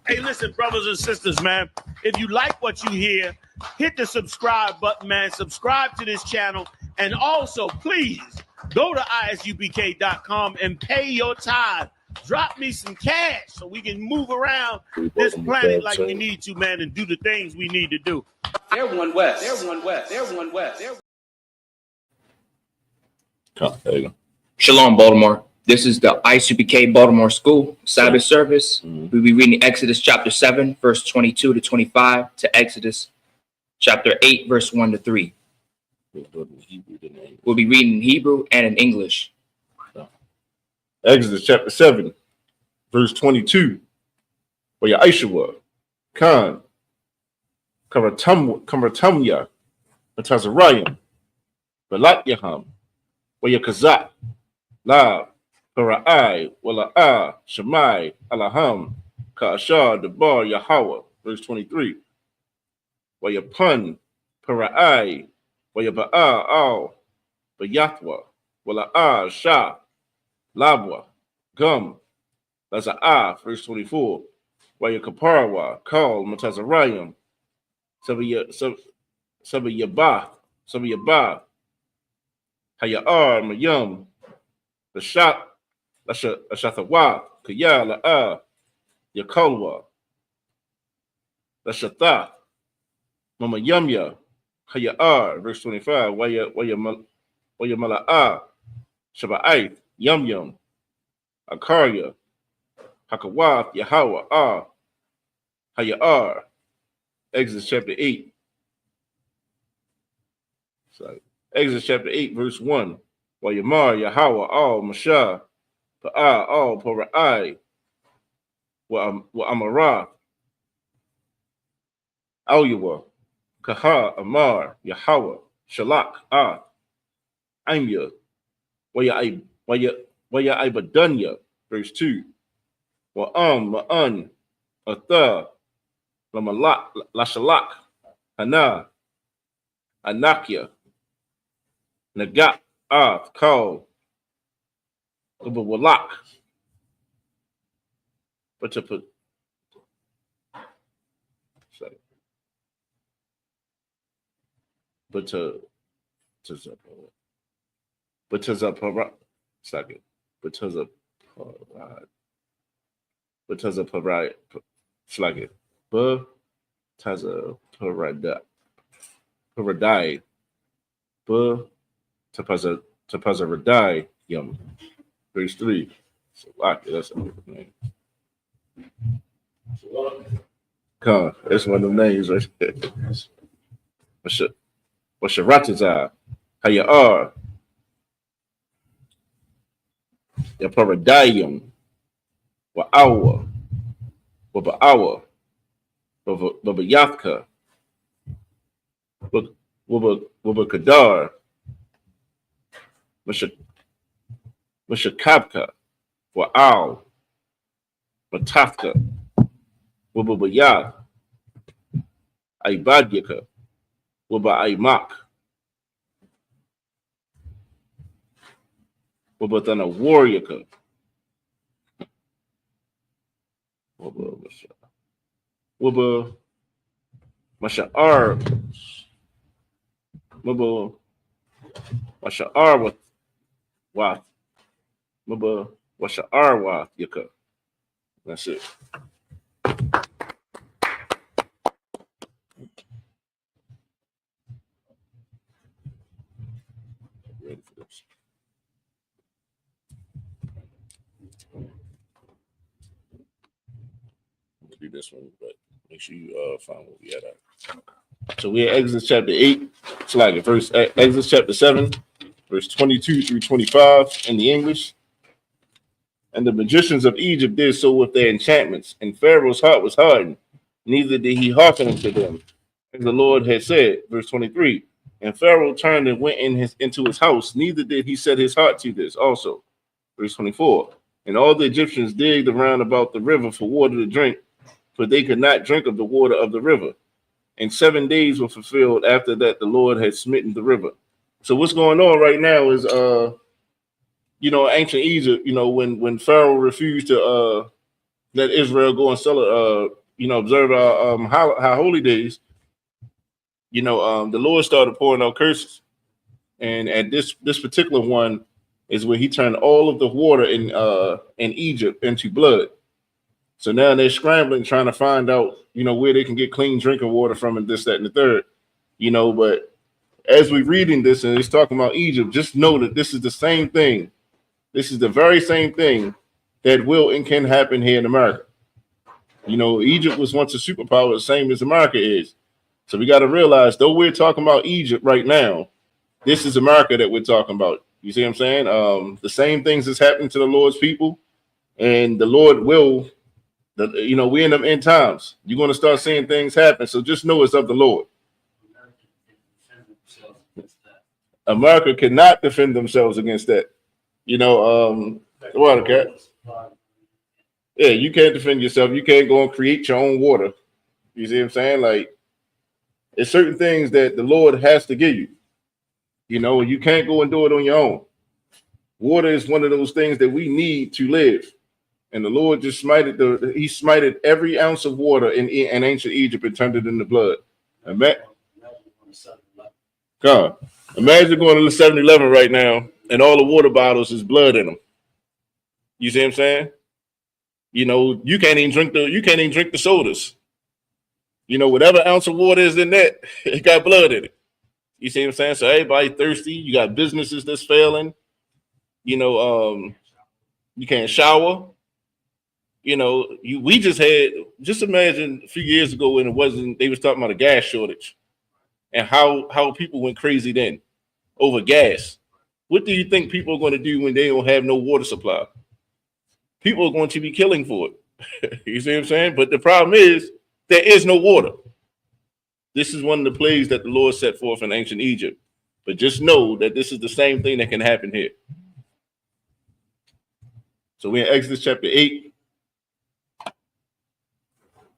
Hey, listen, brothers and sisters, man. If you like what you hear, hit the subscribe button, man. Subscribe to this channel. And also, please, go to isubk.com and pay your tithe. Drop me some cash so we can move around this planet like we need to, man, and do the things we need to do. Everyone west. Everyone west. Everyone west. There you go. Shalom, Baltimore. This is the ICPK Baltimore School Sabbath service. We'll be reading Exodus chapter 7, verse 22 to 25 to Exodus chapter 8, verse 1 to 3. We'll be reading in Hebrew and in English. Exodus chapter 7, verse 22. Where your Aishua, Khan, Karatamya, Atazarayim, Balat Yaham, where your Kazak, La, Para'ai, Wala'ah, Shemai, Alaham, Ka'ashar, Debar, Yahweh, verse 23. Where your Pun, Para'ai, where your Ba'a, Al, Bayathwa, Wala'ah, Shah, Labwa, Gum, Laza'ah, verse 24. Where your Kaparawa, Kal, Matazarayim, Sabayabath, Hayar, Mayum, the Shat, Lashathawa, Kaya, La'a, Yakalwa, Lashatha, Mama Yumya, Hayar, verse 25, Waya Mala'a, Shaba'ith, Yum, Akarya, Hakawath, Yahweh, Hayar, Exodus chapter 8. So, Exodus chapter 8, verse 1. Wayamar, Yahweh, all Mashah, Pa'a, all Pora'ai, Wa Amara, Alyuwa, Kaha, Amar, Yahweh, Shalak, Aimya, Waya Ibadunya, verse 2. Ma'an, Atha, Lashalak, Hana, Anakia, Nagat, Kal, Ubawalak, Paradai, Tapazaradai, Yum, verse 3. So, that's a name. God, that's one of them names right there. Washaratazah, Hayar, Yaparadayum, Wa'awa, Waba'awa, Babayathka, Wabakadar, Mashakabka, Wa'al, Matafka, Wababayah, Aibadyaka, Waba'aimak, Wabatana Warriorka, Waba Masha'ar, Waba Masha'ar with Wath, Waba Washa'ar Wath Yaka. That's it. Ready for this. We'll do this one, but make sure you find what we at. So we're at Exodus chapter 8. It's like Exodus chapter 7, verse 22 through 25 in the English. And the magicians of Egypt did so with their enchantments, and Pharaoh's heart was hardened, neither did he hearken unto them, as the Lord had said. Verse 23. And Pharaoh turned and went into his house, neither did he set his heart to this also. Verse 24. And all the Egyptians digged around about the river for water to drink, for they could not drink of the water of the river. And 7 days were fulfilled after that the Lord had smitten the river. So what's going on right now is ancient Egypt, when Pharaoh refused to let Israel go and observe our high holy days, the Lord started pouring out curses. And at this particular one is where he turned all of the water in Egypt into blood. So now they're scrambling, trying to find out, where they can get clean drinking water from, and this, that, and the third. But as we're reading this and it's talking about Egypt, just know that this is the same thing. This is the very same thing that will and can happen here in America. Egypt was once a superpower, the same as America is. So we got to realize, though we're talking about Egypt right now, this is America that we're talking about. You see what I'm saying? The same things that's happening to the Lord's people, and the Lord will, we're in them end times. You're going to start seeing things happen. So just know it's of the Lord. America cannot defend themselves against that. Water cat. Yeah, you can't defend yourself. You can't go and create your own water. You see what I'm saying? Like, it's certain things that the Lord has to give you. You can't go and do it on your own. Water is one of those things that we need to live. And the Lord just smited every ounce of water in ancient Egypt and turned it into blood. God, imagine going to the 7-Eleven right now and all the water bottles is blood in them. You see what I'm saying? You can't even drink the sodas. Whatever ounce of water is in that, it got blood in it. You see what I'm saying? So everybody thirsty. You got businesses that's failing. You can't shower. We just imagine a few years ago when they was talking about a gas shortage and how people went crazy then over gas. What do you think people are going to do when they don't have no water supply? People are going to be killing for it. You see what I'm saying? But the problem is there is no water. This is one of the plagues that the Lord set forth in ancient Egypt. But just know that this is the same thing that can happen here. So we're in Exodus chapter 8,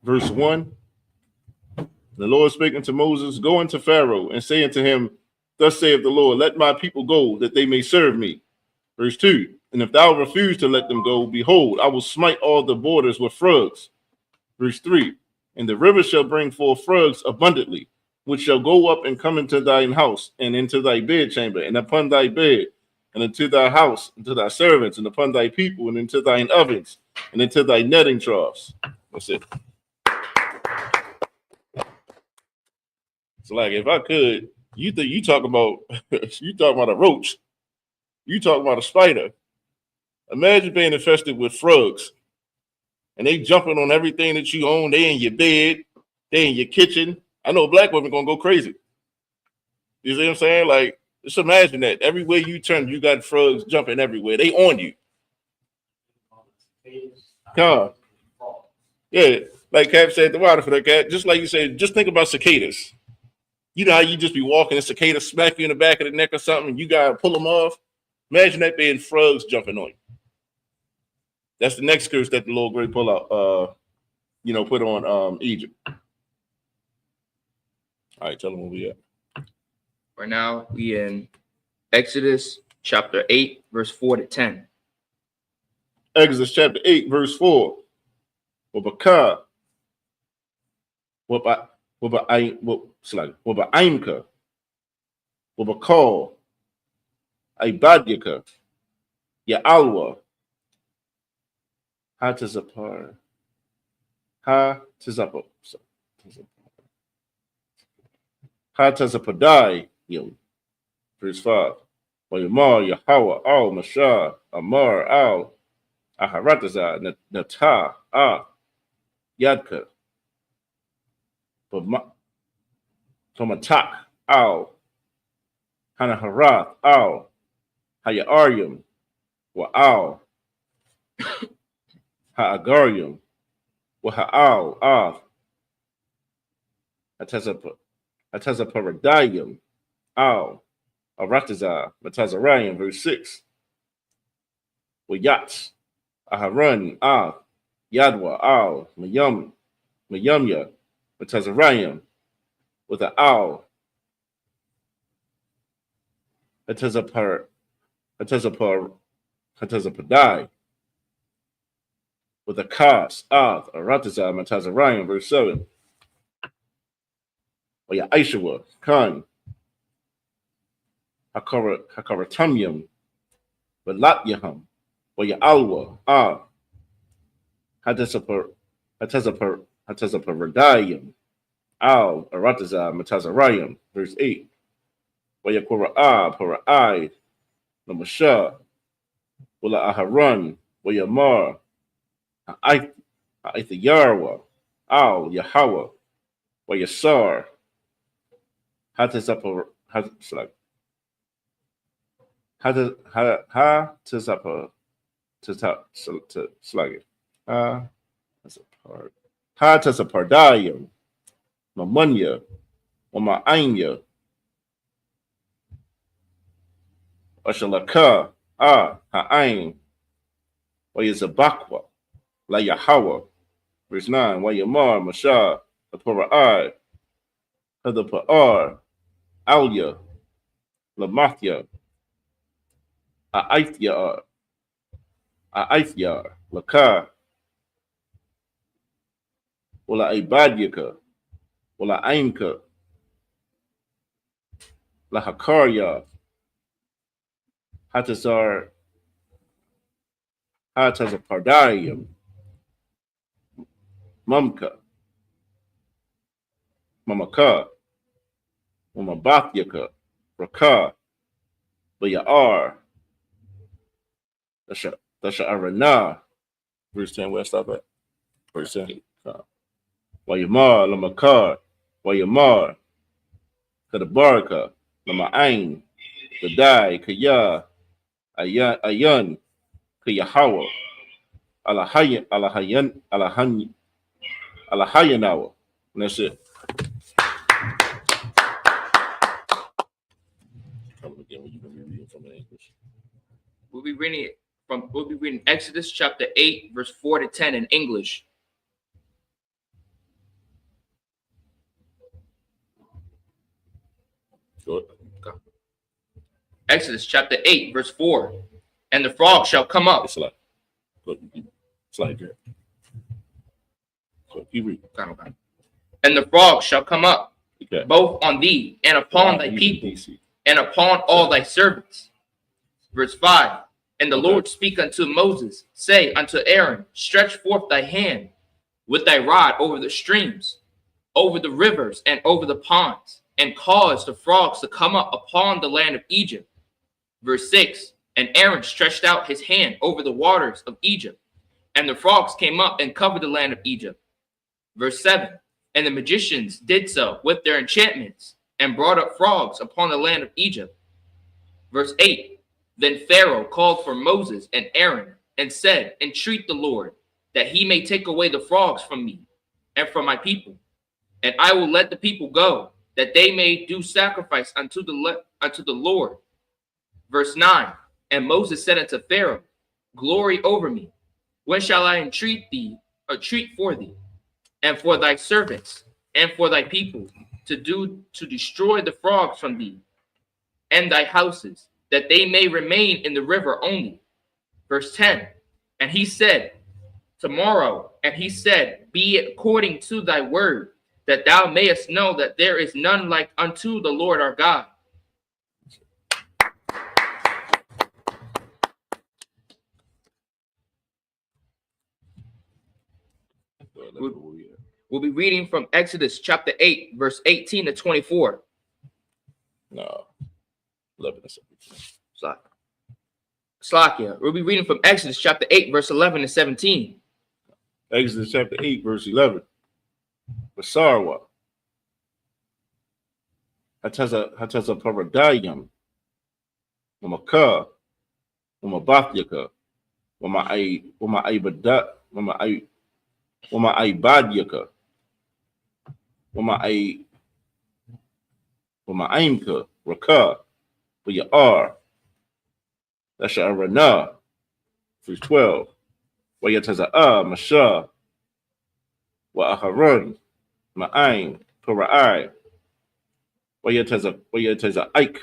verse 1. The Lord spake unto Moses, go unto Pharaoh and say unto him, thus saith the Lord, let my people go, that they may serve me. Verse 2. And if thou refuse to let them go, behold, I will smite all the borders with frogs. Verse 3. And the river shall bring forth frogs abundantly, which shall go up and come into thine house, and into thy bedchamber, and upon thy bed, and into thy house, and to thy servants, and upon thy people, and into thine ovens, and into thy netting troughs. That's it. So, like, if I could, you talk about a roach, you talk about a spider. Imagine being infested with frogs. And they jumping on everything that you own. They in your bed. They in your kitchen. I know black women gonna go crazy. You see what I'm saying? Like, just imagine that. Everywhere you turn, you got frogs jumping everywhere. They on you. Come on. Yeah, like Cap said, the water for that cat. Just like you said, just think about cicadas. You know how you just be walking and cicadas smack you in the back of the neck or something, and you gotta pull them off. Imagine that being frogs jumping on you. That's the next curse that the Lord great pull out, put on Egypt. All right, tell them where we at. Right now, we in Exodus chapter 8, verse 4 to 10. Exodus chapter 8, verse 4. Wabakah. Waba'imka. Wabakal. Ibadyaka. Ya'alwa. Hatazapar. Hatazapadai. Verse 5. Wayamar, Yahweh, Al, Mashah, Amar, Al, Aharataza, Natah, Yadka. Tomatak, Al, Hanaharath, Al, Hayaryum, Wa Al, Haagarium, Wa Ha'al, Av, Atazaparadayum, Al, Arataza, Matazarayim, verse 6. Wayats, Aharan, Av, Yadwa, Al, Mayumya, Matazarayim, with an Al, Atazapadai. with a Kas, Arataza, Matazarian, verse 7. Waya Aishawa, Khan, Hakaratamyam, Valatyaham, Waya Alwa, Hatazaparadayam, Al, Arataza, Matazarian, verse 8. Waya Kora Para'ai, Namasha, Wala Aharan, Waya Mar, Ha'ithayarwa, Al, Yahweh, Wayasar, Hatazapa, Hatazapardayam, Mamunya, Wama'anya, Ashalaka, Ha'ain, Wayazabakwa, La Yahweh, verse 9, Wayamar, Mashah, the Para'ai, the Pa'ar, Alya, Lamathya, A'ithya, Laka, Wala Ibadyaka, Wala Ainka, La Hakarya, Hatazapardayam, Mamka, Mamaka, Mamabathyaka, Raka, Bayar, Dasha Arana, verse 10, where I stop at? Verse 10. Wayamar, Lamakar, Wayamar, Kadabaraka, Lama'ain, Gadai, Kaya, Ayan, Kayahawa, Alahayanawa. And that's it. Again, when you can be reading from the English. We'll be reading Exodus chapter 8, verse 4 to 10 in English. Go ahead. Exodus chapter 8, verse 4. And the frog shall come up. It's like, there. So keep reading. And the frog shall come up, Okay. both on thee and upon thy people, and upon all thy servants. Verse 5. And the Lord speak unto Moses, say unto Aaron, stretch forth thy hand with thy rod over the streams, over the rivers, and over the ponds, and cause the frogs to come up upon the land of Egypt. Verse 6. And Aaron stretched out his hand over the waters of Egypt, and the frogs came up and covered the land of Egypt. Verse 7. And the magicians did so with their enchantments, and brought up frogs upon the land of Egypt. Verse 8. Then Pharaoh called for Moses and Aaron, and said, entreat the Lord, that he may take away the frogs from me, and from my people. And I will let the people go, that they may do sacrifice unto the Lord. Verse 9. And Moses said unto Pharaoh, glory over me. When shall I entreat for thee, and for thy servants, and for thy people, to destroy the frogs from thee, and thy houses, that they may remain in the river only? Verse 10. And he said, tomorrow. And he said, be it according to thy word, that thou mayest know that there is none like unto the Lord our God. We'll be reading from Exodus chapter 8, verse 18 to 24. No. 11 to 17. Slakia. We'll be reading from Exodus chapter 8, verse 11 to 17. Exodus chapter 8, verse 11. Basarwa. Hataza Paradayam. Mamaka. Mamabathyaka. Aibadyaka. Aimka. Raka. Bayar. Dasha Arana. Verse 12. Wayataza'a Masha. Wa Aharon. Ma'ain. Para'ai. Wayataza Ike.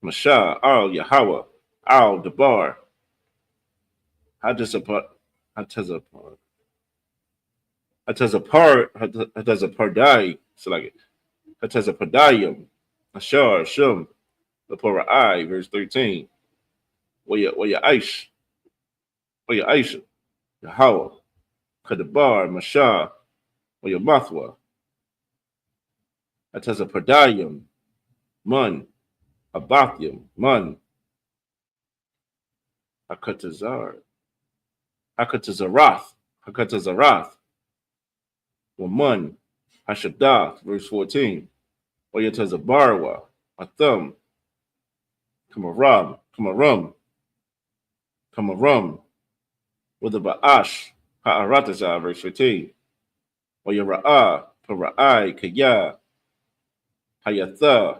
Masha. Al Yahweh. Al Dabar. Hatazapar. Hatazapardai, so like it. Hatazapardayim, Ashar, Shum, Lapora I, verse 13. Waya Aish, Waya Aisha, Yahweh, Kadabar, Mashah, Waya Mathwa, Hatazapardayim, Mun, Abathyam, Mun, Hakatazar, Hakatazarath, Wamun, Hashabdath, verse 14. Oyatazabarwa, Athum, Kamarum, with a Ba'ash, Ha'arataza, verse 15. Oyara'a, Para'ai, Kaya, Hayatha,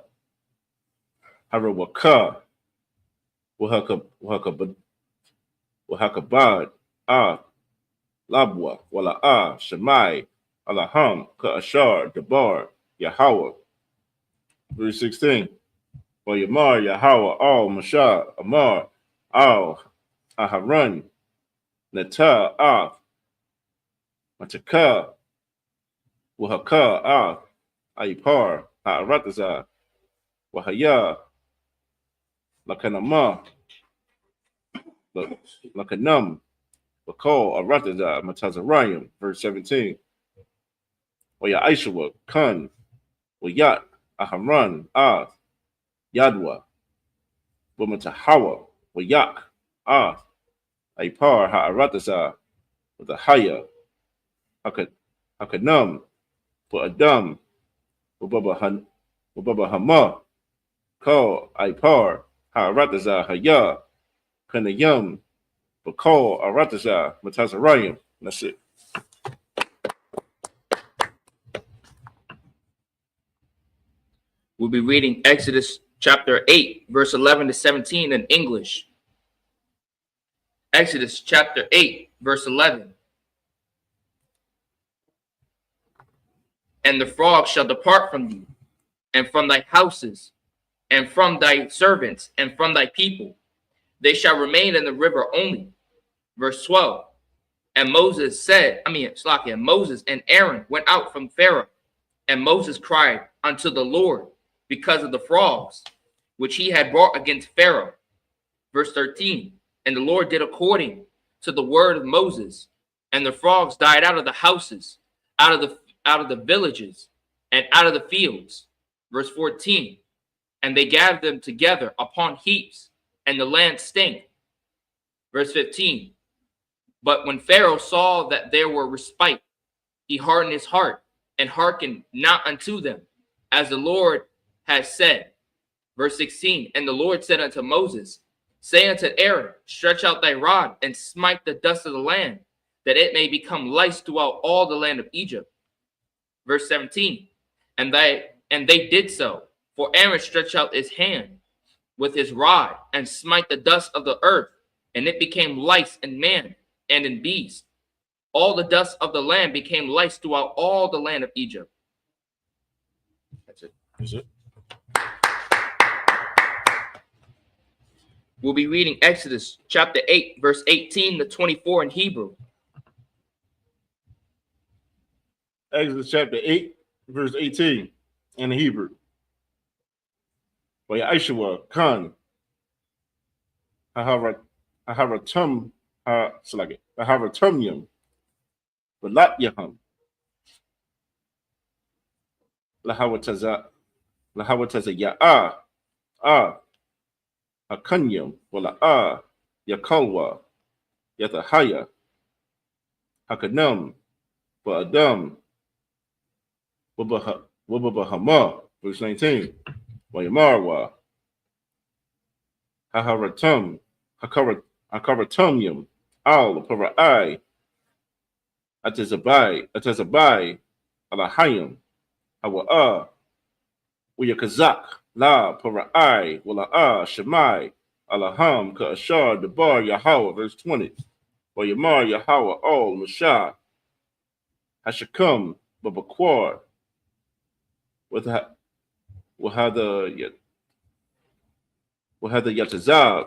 Harawaka, Wahakabad, Labwa, Wala'a, Shemai, Alaham, Ka'ashar, Dabar, Yahweh. Verse 16. Yamar, Yahweh, Al, Mashah, Amar, Al, Aharon, Nata, Af, Mataka, Wahaka, Af, Aipar, Ha'arataza, Wahaya, Lakanama, Lakanam, Bakal, Arataza, Matazarayim, verse 17. Waya Aishawa, Kun, Wayat, Aharon, Af, Yadwa, Wamatahawa, Wayak, Af, Aipar, Ha'arataza, with a Haya, Hakanam, for Adam, Wababa Hama, Call, Aipar, Ha'arataza, Haya, Kanayam, Bakal, Arataza, Matazarayim. That's it. We'll be reading Exodus chapter 8, verse 11 to 17 in English. Exodus chapter 8, verse 11. And the frog shall depart from thee, and from thy houses, and from thy servants, and from thy people. They shall remain in the river only. Verse 12. And Moses and Aaron went out from Pharaoh, and Moses cried unto the Lord because of the frogs, which he had brought against Pharaoh. Verse 13. And the Lord did according to the word of Moses, and the frogs died out of the houses, out of the villages, and out of the fields. Verse 14. And they gathered them together upon heaps, and the land stank. Verse 15. But when Pharaoh saw that there were respite, he hardened his heart, and hearkened not unto them, as the Lord has said. Verse 16. And the Lord said unto Moses, say unto Aaron, stretch out thy rod, and smite the dust of the land, that it may become lice throughout all the land of Egypt. Verse 17. And they did so, for Aaron stretched out his hand with his rod, and smite the dust of the earth, and it became lice in man and in beast. All the dust of the land became lice throughout all the land of Egypt. That's it. Is it? We'll be reading Exodus chapter 8, verse 18 to 24 in Hebrew. Exodus chapter 8, verse 18 in the Hebrew. Aishwa Khan Aharatumyum Valatyahum Lahawataza Ya'a Hakanyum Wala'a Yakalwa Yatahaya Hakanum Ba'adam Wabahama, verse 19. Wayamarwa Hakaratumyum Al Para'ai Atazabai Alahayim Hawa'a Uyakazak La Para'ai Wala'a Shemai Alaham Ka'ashar Debar Yahweh, verse 20. Wayamar Yahweh Al Mashah Hashakum Babakwar with the Yatazab,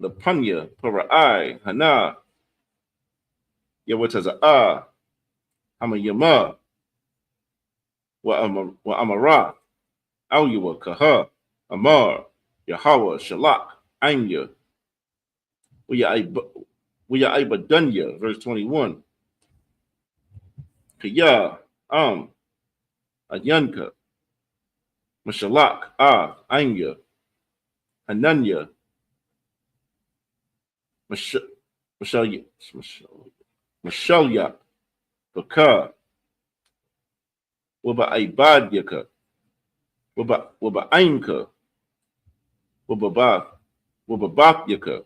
the Panya, Para'ai, Hana, Yawataza'a, Hamayama, wa Amara, Aluwa Kaha, Amar, Yahweh, Shalak, Anya, Abadunya, verse 21. Kaya, Ayanka, Mashalak, Anya, Hananya, Mashalya, Baka, Waba Ibadyaka, Waba Ainka, Waba Bakyaka,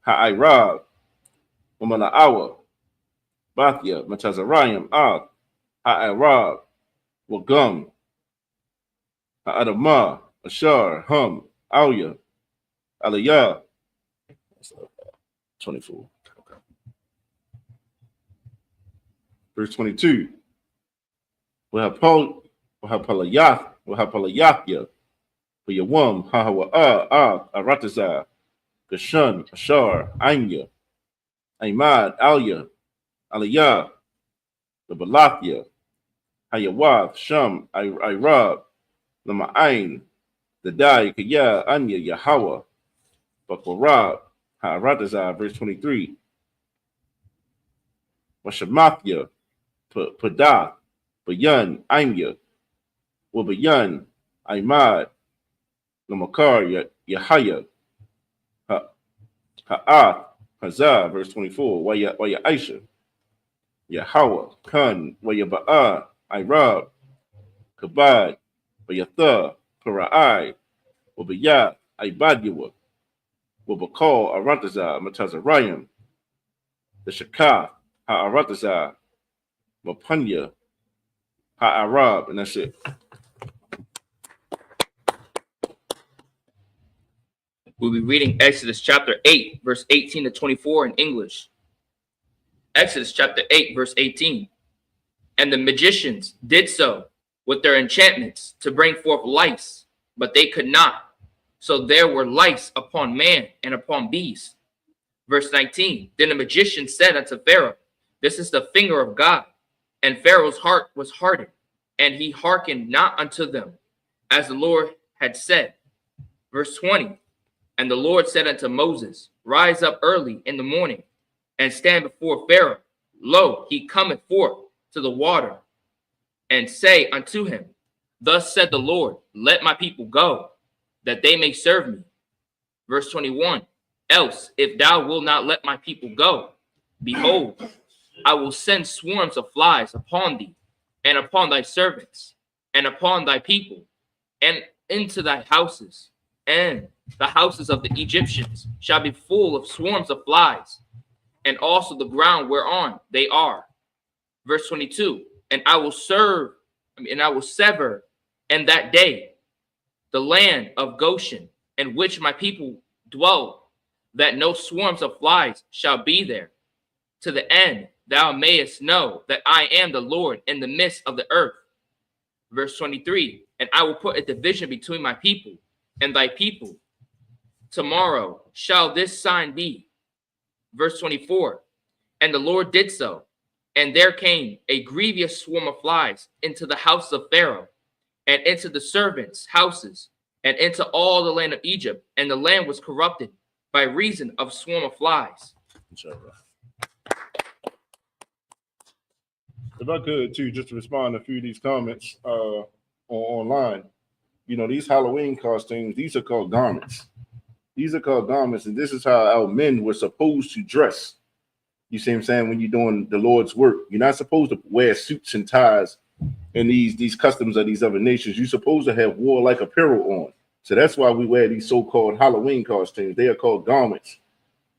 Ha'irab, Wamana'awa, Bathya, Matazarayim, Ha'irab, Wagum, Ha'adamah, Ashar, Hum, Alya, Aliyah. 24. Okay. Verse 22. Wahapalayah, Wahapalayathya, Wayawam, Hahawa, Arataza, Gashun, Ashar, Anya, Aimad, Alya, Aliyah, the Balathya, Hayawath, Shum, Irab, Lama'ain, the Dai, Kaya, Anya, Yahweh, Bakwarab, Ha'aratazah, verse 23. Washamathya, Padath, Bayan, Aimya, Wabayan, Aimad, Lamakar, Yahaya, Ha'ath, Hazah, verse 24. Waya Aisha, Yahweh, Kun, Wayaba'a, Irab, Kabad, Wayatha, Para'ai, Wabayat, Ibadyawa, Wabakal, Arantazah, Matazarayim, the Shakah, Ha'aratazah, Mapunya, Ha'arab, and that's it. We'll be reading Exodus chapter 8, verse 18 to 24 in English. Exodus chapter 8, verse 18. And the magicians did so with their enchantments to bring forth lice, but they could not. So there were lice upon man and upon beast. Verse 19. Then the magician said unto Pharaoh, this is the finger of God. And Pharaoh's heart was hardened, and he hearkened not unto them, as the Lord had said. Verse 20. And the Lord said unto Moses, rise up early in the morning, and stand before Pharaoh. Lo, he cometh forth to the water, and say unto him, thus said the Lord, let my people go, that they may serve me. Verse 21. Else, if thou wilt not let my people go, behold, I will send swarms of flies upon thee, and upon thy servants, and upon thy people, and into thy houses, and the houses of the Egyptians shall be full of swarms of flies, and also the ground whereon they are. Verse 22. And I will sever in that day the land of Goshen, in which my people dwell, that no swarms of flies shall be there, to the end thou mayest know that I am the Lord in the midst of the earth. Verse 23. And I will put a division between my people and thy people. Tomorrow shall this sign be. Verse 24. And the Lord did so. And there came a grievous swarm of flies into the house of Pharaoh, and into the servants' houses, and into all the land of Egypt. And the land was corrupted by reason of swarm of flies. If I could, too, just to respond to a few of these comments online. You know, these Halloween costumes, these are called garments. These are called garments, and this is how our men were supposed to dress. You see what I'm saying? When you're doing the Lord's work, you're not supposed to wear suits and ties and these customs of these other nations. You're supposed to have warlike apparel on. So that's why we wear these so-called Halloween costumes. They are called garments.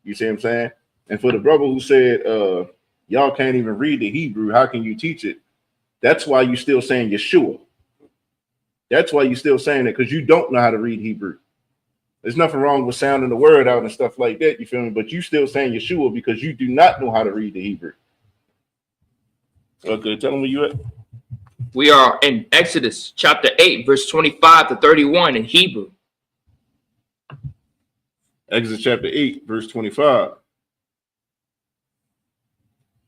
You see what I'm saying? And for the brother who said, y'all can't even read the Hebrew, how can you teach it? That's why you're still saying Yeshua. That's why you're still saying it, because you don't know how to read Hebrew. There's nothing wrong with sounding the word out and stuff like that, you feel me? But you still saying Yeshua because you do not know how to read the Hebrew. Okay, tell them where you at. We are in Exodus chapter 8, verse 25 to 31 in Hebrew. Exodus chapter 8, verse 25.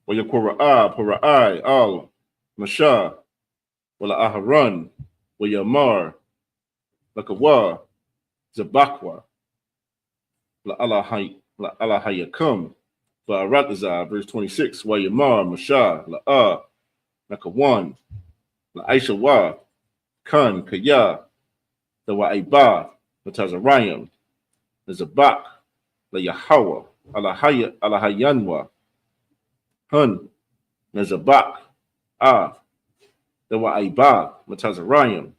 Para'ai, Al, Mashah, Wala Aharon, Wayamar, Lakawa, Zabakwa, La Alahayakum, Ba'aratazah, verse 26, Wayamar, Mashah, La'a, Nakawan, La Aishawa, Kun, Kaya, the Wa'ibah, Matazarayim, the Zabak, La Yahawa, Alahayanwa, Hun, Nazabak, the Wa'ibah, Matazarayim,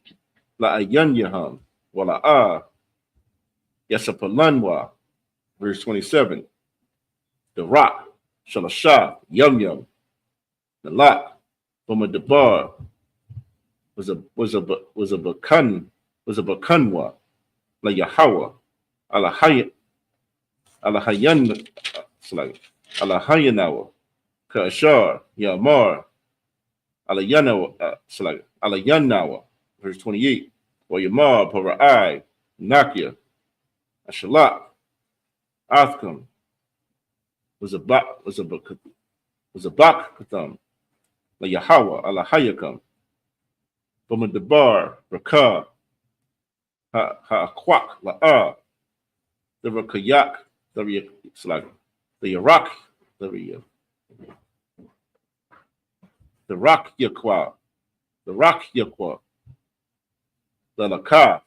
La Ayanyaham, Wala Yasapalanwa, verse 27, the Rock, Shalashah, Yum, the Lak, Bumadabar, was a Bakanwa, La Yahawa, Alahayanawa, Kashar, Yamar, Alayanawa, verse 28, or Yamar, Para'ai, Nakia, Ashalak, Athkam, was a Bakkatham, La Yahawa, Alahayakam, Bumadabar, Rakah, Ha'akwak, La'a, the Rakayak, the Yarak, the Rak Yakwa, the Laka,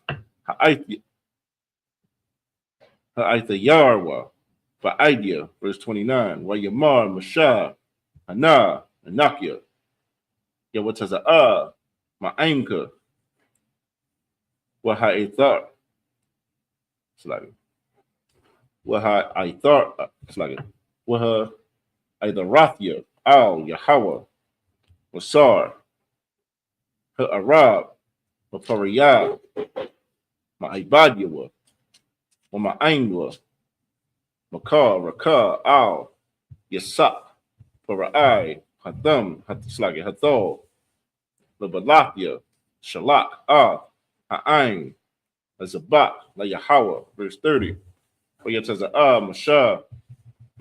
Ha'aitha Yarwa, Ba'idya, verse 29, Wayamar, Mashah, Hana, Anakia, Yawataza'a, Ma'anka, Waha'ithar, Waha Idarathia, Al Yahweh, Wasar, Arab, Mapariyah, Ma'ibadyawa, Ma'ainwa, Makar, Rakah, Al, Yasak, Para'ai, Hadam, Hathol, Labalathia, Shalak, Ha'ain, Azabak, La Yahweh, verse 30. Wayataza'a, Mashah,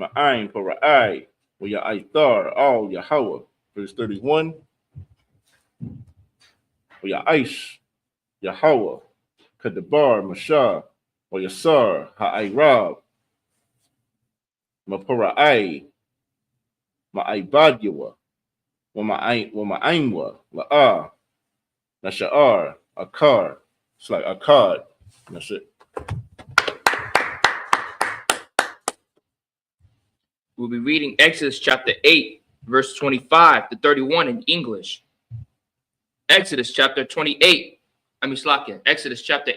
Ma'ain, Para'ai, Waya'ithar, Al Yahweh, verse 31. Waya'aish, Yahweh, Kadabar, Mashah, Wayasar, Ha'airab, Mapara'ai, Ma'ibadyawa, Wama'ainwa, La'a, Nasha'ar, Akar. It's like Akkad. That's it. We'll be reading Exodus chapter 8, verse 25 to 31 in English. Exodus chapter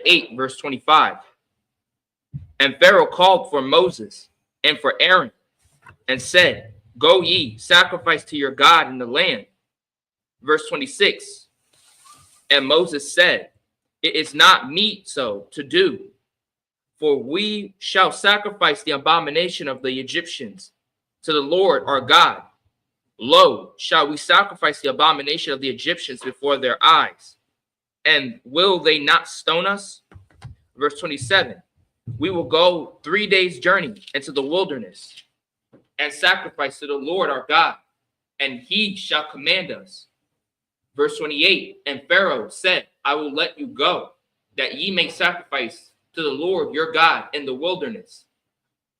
8, verse 25. And Pharaoh called for Moses and for Aaron and said, Go ye, sacrifice to your God in the land. Verse 26. And Moses said, It is not meet so to do, for we shall sacrifice the abomination of the Egyptians to the Lord our God. Lo, shall we sacrifice the abomination of the Egyptians before their eyes? And will they not stone us? Verse 27. We will go 3 days' journey into the wilderness and sacrifice to the Lord our God, and he shall command us. Verse 28. And Pharaoh said, I will let you go, that ye may sacrifice to the Lord your God in the wilderness.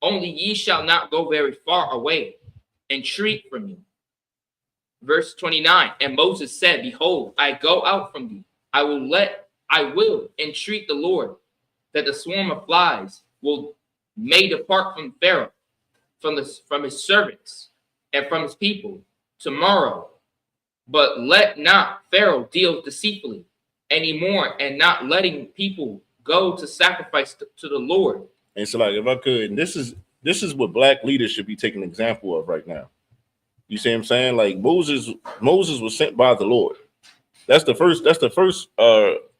Only ye shall not go very far away. Entreat from me. Verse 29. And Moses said, Behold, I go out from thee. I will entreat the Lord, that the swarm of flies may depart from Pharaoh, from his servants, and from his people tomorrow. But let not Pharaoh deal deceitfully anymore, and not letting people go to sacrifice to the Lord. And so, like, if I could, and this is what black leaders should be taking an example of right now. You see what I'm saying? Like Moses was sent by the Lord. That's the first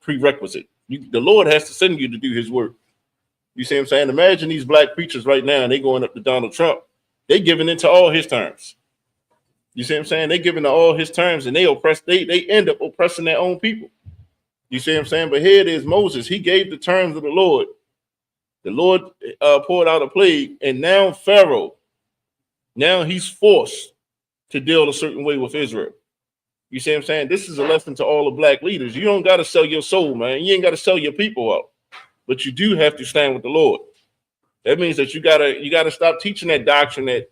prerequisite. The Lord has to send you to do his work. You see what I'm saying? Imagine these black preachers right now, and they going up to Donald Trump. They giving into all his terms. You see what I'm saying? They giving to all his terms, and they end up oppressing their own people. You see what I'm saying? But here it is, Moses. He gave the terms of the Lord. The Lord poured out a plague, and now Pharaoh, now he's forced to deal a certain way with Israel. You see what I'm saying? This is a lesson to all the black leaders. You don't got to sell your soul, man. You ain't got to sell your people out, but you do have to stand with the Lord. That means that you gotta stop teaching that doctrine that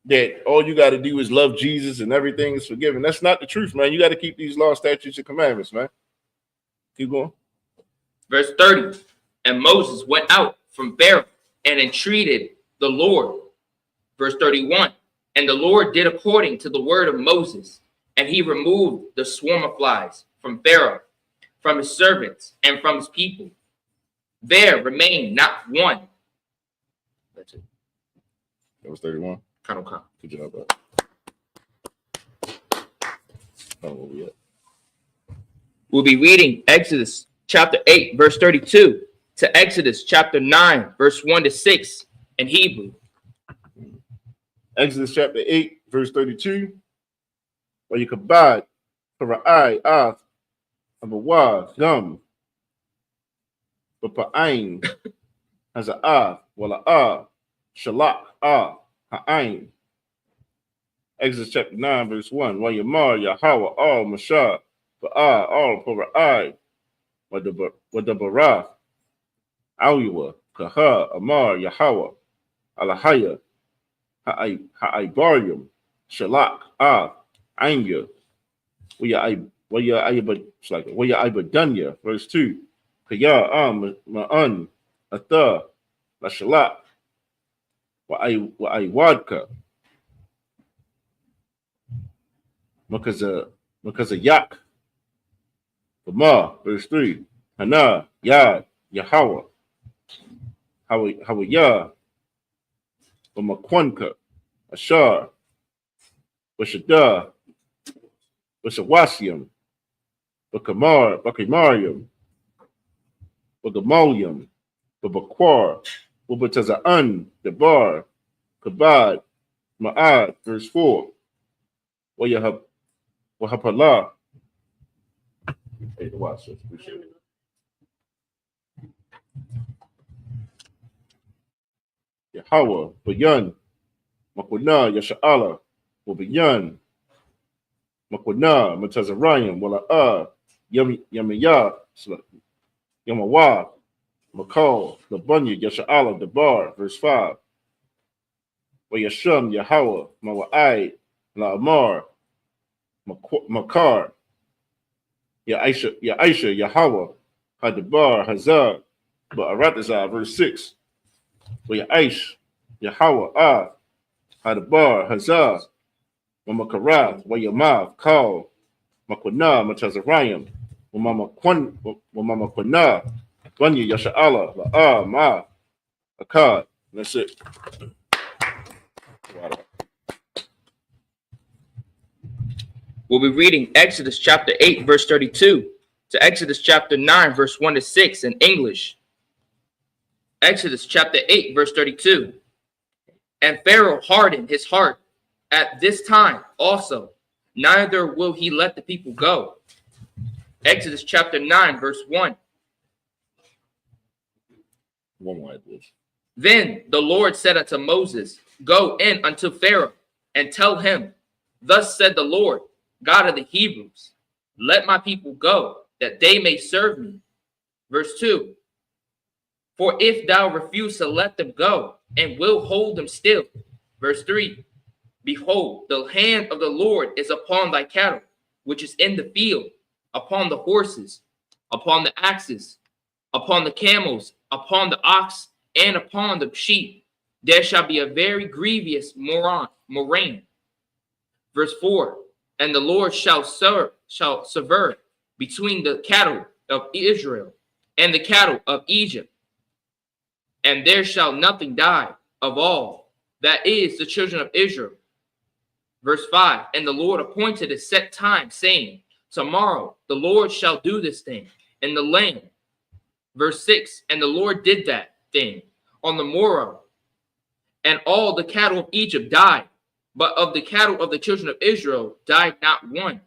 that all you got to do is love Jesus and everything is forgiven. That's not the truth, man. You got to keep these laws, statutes, and commandments, man. Keep going. Verse 30. And Moses went out from Pharaoh and entreated the Lord. Verse 31. And the Lord did according to the word of Moses, and he removed the swarm of flies from Pharaoh, from his servants, and from his people. There remained not one. That's it. That was 31. Count. Good job, bro. Oh, where we at? We'll be reading Exodus chapter 8, verse 32 to Exodus chapter 9, verse 1 to 6 in Hebrew. Exodus chapter 8, verse 32. Where you kabad, para'ai, af, abawa, gum, bapa'ain, haza'af, wala'ah, shalak, ah, ha'ain. Exodus chapter 9, verse 1. Wa yamar, Yahweh, all mashah, ba'ah, all para'ai, wadabarah, awiwa, kaha, amar, Yahweh, alahaya, ha'ibarium, shalak, ah, anya, Waya'ibadunya, verse 2. Kaya ma'an atha la shalak wa'iwadka makaza yak verse 3. Hana yad Yahweh Hawaya Makwanka Ashar Washada Washawasium Bakimarium Bagamolium Babakwar Wabataza'an Debar Kabad Ma'ad, verse 4. Wahapala. Hey, watch this. Appreciate it. Yahweh, Bayan, Makwana, Yasha'ala, Wabayan, Makwana, Matazarayim, Wala'ah, Yamiyah, Yamawa, Makal, Labunya, Yasha'ala, Debar, verse 5. Wayasham, Yahweh, Mawa'ai, La'amar, Makar, Ya'isha, Yahweh, Hadabar, Hazar, Ba'aratazah, verse 6. Ya'aish, Yahweh, Hadabar, Hazar, Mamakarath, Wayamav, Kal, Makwana, Matazarayim, Wamamakwana, Bunya, Yasha'ala, La'a, Ma, Akkad. That's it. We'll be reading Exodus chapter 8, verse 32 to Exodus chapter 9, verse 1 to 6 in English. Exodus chapter 8, verse 32. And Pharaoh hardened his heart at this time also, neither will he let the people go. Exodus chapter 9, verse 1. One more, please. Then the Lord said unto Moses, Go in unto Pharaoh, and tell him, Thus said the Lord, God of the Hebrews, let my people go, that they may serve me. Verse 2. For if thou refuse to let them go, and will hold them still. Verse 3. Behold, the hand of the Lord is upon thy cattle, which is in the field, upon the horses, upon the axes, upon the camels, upon the ox, and upon the sheep. There shall be a very grievous moraine. Verse 4. And the Lord shall sever between the cattle of Israel and the cattle of Egypt. And there shall nothing die of all, that is the children of Israel. Verse 5. And the Lord appointed a set time, saying, Tomorrow the Lord shall do this thing in the land. Verse 6. And the Lord did that thing on the morrow. And all the cattle of Egypt died, but of the cattle of the children of Israel died not one.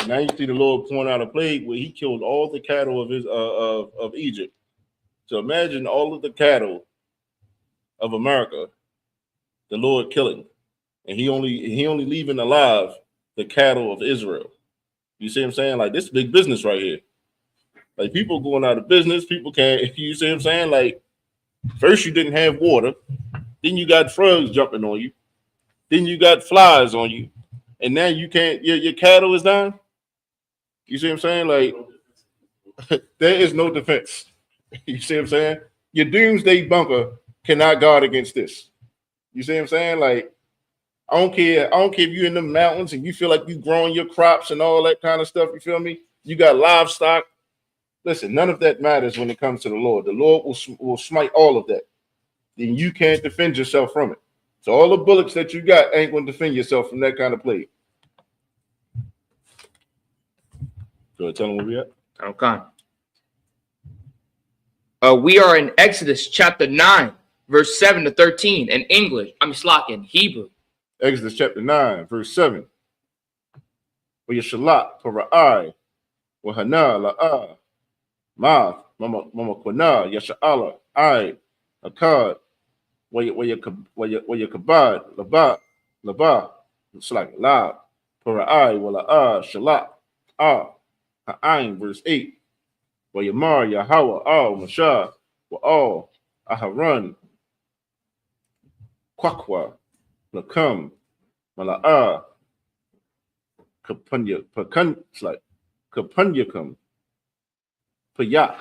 Now you see the Lord point out a plague where he killed all the cattle of Egypt. So imagine all of the cattle of America, the Lord killing, and he only leaving alive the cattle of Israel. You see what I'm saying? Like, this big business right here. Like, people going out of business, people can't, you see what I'm saying? Like, first you didn't have water, then you got frogs jumping on you, then you got flies on you, and now you can't, your cattle is down. You see what I'm saying? Like, there is no defense. You see what I'm saying? Your doomsday bunker cannot guard against this. You see what I'm saying? Like, I don't care if you're in the mountains and you feel like you growing your crops and all that kind of stuff. You feel me? You got livestock. Listen, none of that matters when it comes to the Lord. The Lord will smite all of that. Then you can't defend yourself from it. So all the bullets that you got ain't going to defend yourself from that kind of plague. Go ahead, tell them where we at. Okay. We are in Exodus chapter 9, verse 7 to 13 in English. In Hebrew. Exodus chapter 9, verse 7. Yeshalak para'ai, wahana la'ah, ma'af, mama kwana, yasha'ala, ai, akad, wayakabad, laba, it's like la, para'ai, wala'ah, shalak, ha'ain, verse 8. Wayamar, Yahweh, Mashah, wa'al, aharan, kwakwa, Lakam, Mala'ah, Kapunyakam, Payak,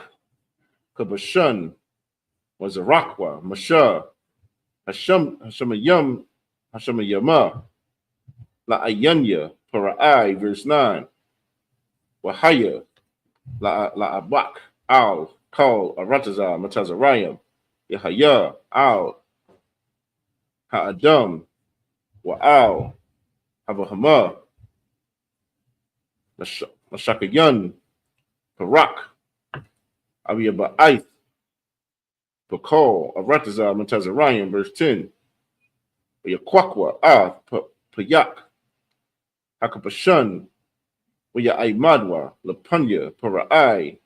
Kabashan, Wazarakwa, Mashah, Hashamayama, La'ayanya, Para'ai, verse 9. Wahaya, La'abak, Al, Kal, Aratazah, Matazarayam, Yahaya, Al, Ha'adam, Wa'al, Habahama, Mashakayan, Parak, Abiyaba'aith, Pakal, Aratazah, Matazarayam, verse 10. Yakwakwa, Payak, Hakapashan, Waya Aimadwa, Lapunya, Para'ai,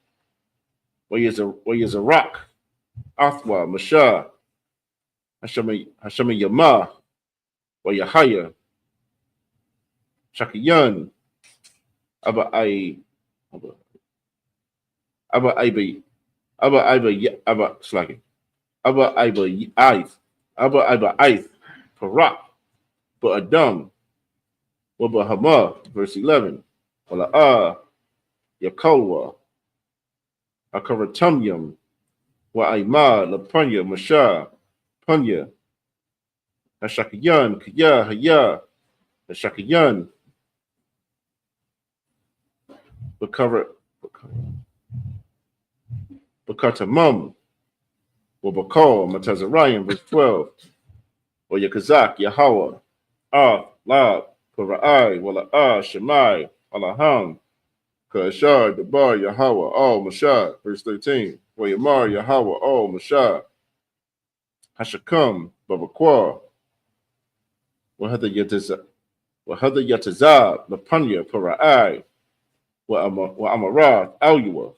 Wayazarak, Athwa, Mashah, Hashamayama, Wayahaya, Shakayan, Abba Aibi, Parak, Ba'adam, Wabahama, verse 11. Wala'ah, Yakalwa, Akaratumyam, Wa'aima, Lapunya, Mashah, Punya, Hashakayan, Kaya, Haya, Hashakayan, Bakatamum, Wabakal, Matazarayan, verse 12. Yakazak, Yahweh, Lab, Para'ai, Wala'ah, Shemai, Alaham, Kashar, Dabar, Yahweh, Mashah, verse 13. Wayamar, Yahweh, Mashah, Hashakam, Babakwa, Wahada Yatazab, Lapanya, Para'ai, Wa'amarath, Alua,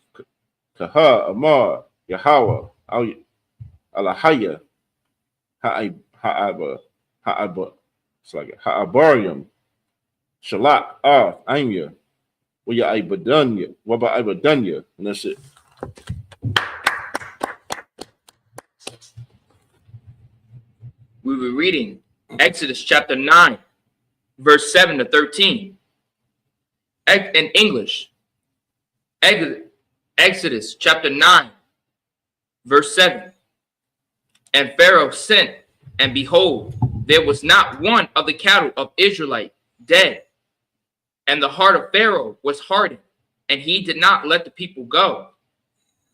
Kaha, Amar, Yahweh, Alahaya, Ha'abarium, Shalak, Anya, Waba Ibadanya, and that's it. We were reading Exodus chapter 9, verse 7 to 13. In English, Exodus chapter 9, verse 7. And Pharaoh sent, and behold, there was not one of the cattle of Israelite dead. And the heart of Pharaoh was hardened, and he did not let the people go.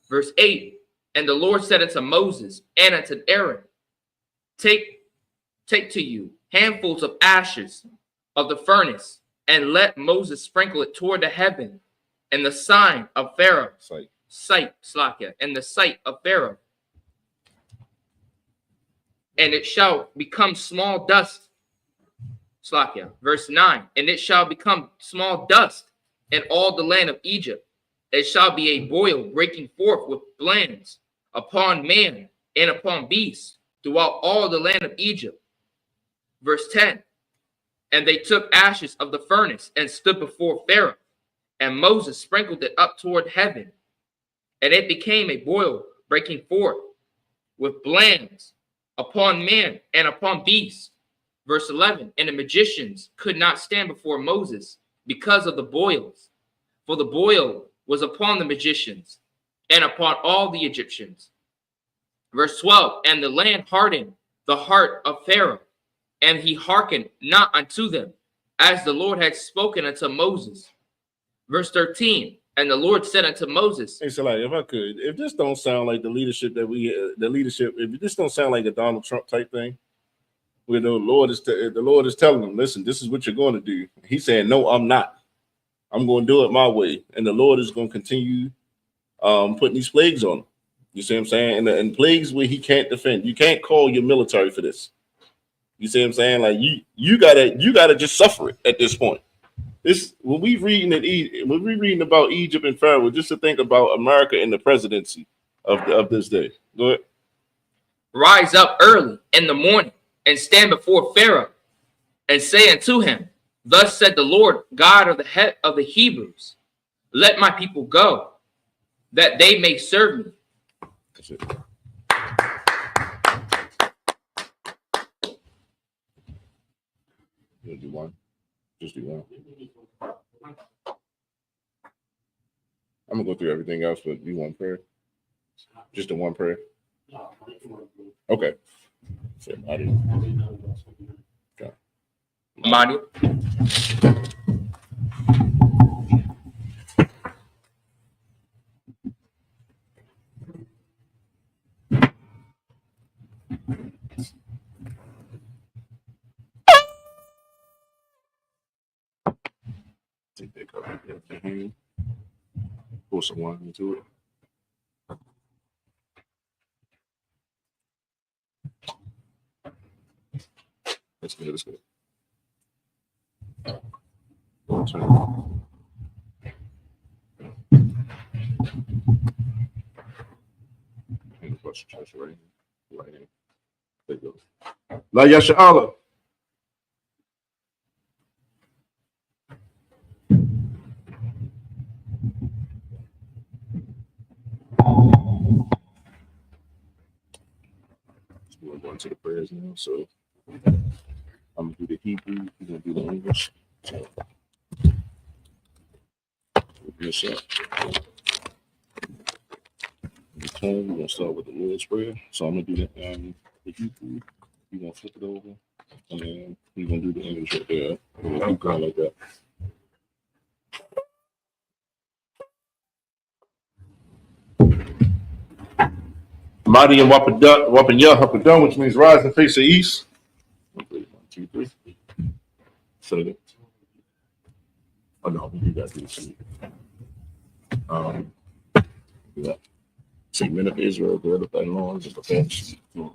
Verse 8. And the Lord said unto Moses and unto Aaron, Take to you handfuls of ashes of the furnace, and let Moses sprinkle it toward the heaven, in the sign of Pharaoh. In the sight of Pharaoh. And it shall become small dust. Verse 9. And it shall become small dust in all the land of Egypt. It shall be a boil breaking forth with glands upon man and upon beasts throughout all the land of Egypt. Verse 10, and they took ashes of the furnace and stood before Pharaoh, and Moses sprinkled it up toward heaven, and it became a boil breaking forth with blains upon man and upon beasts. Verse 11, and the magicians could not stand before Moses because of the boils, for the boil was upon the magicians and upon all the Egyptians. Verse 12, and the land hardened the heart of Pharaoh, and he hearkened not unto them, as the Lord had spoken unto Moses. Verse 13, and the Lord said unto Moses. Hey, so like, if I could, if this don't sound like the leadership that we, if this don't sound like a Donald Trump type thing, where the Lord is telling them, listen, this is what you're going to do. He's saying, no, I'm not. I'm going to do it my way, and the Lord is going to continue putting these plagues on him. You see what I'm saying? And plagues where he can't defend. You can't call your military for this. You see what I'm saying? Like you gotta just suffer it at this point. This when we reading about Egypt and Pharaoh, just to think about America and the presidency of this day. Go ahead. Rise up early in the morning and stand before Pharaoh, and say unto him, thus said the Lord God of the head of the Hebrews, let my people go, that they may serve me. That's it. You do one. Just do one. I'm gonna go through everything else, but do one prayer. Just the one prayer. Okay. Okay. Mario. Take that cup out there. Pour some wine into it. That's good. That's good. Turn. And the first church right here. Right here. There you go. La Yasha Allah. We're going to the prayers now, so I'm gonna do the Hebrew, we're gonna do the English. So this up. The tone, we're gonna start with the Lord's Prayer. So I'm gonna do the Hebrew, we're gonna flip it over, and then we're gonna do the English right there. We're gonna keep going like that. Mighty and Wapadah, which means rise and face the east. 1, 2, 3. Say that. Oh no, you guys do this. Yeah. Say, men of Israel, gird up thy loins and prepare to salute the Torah.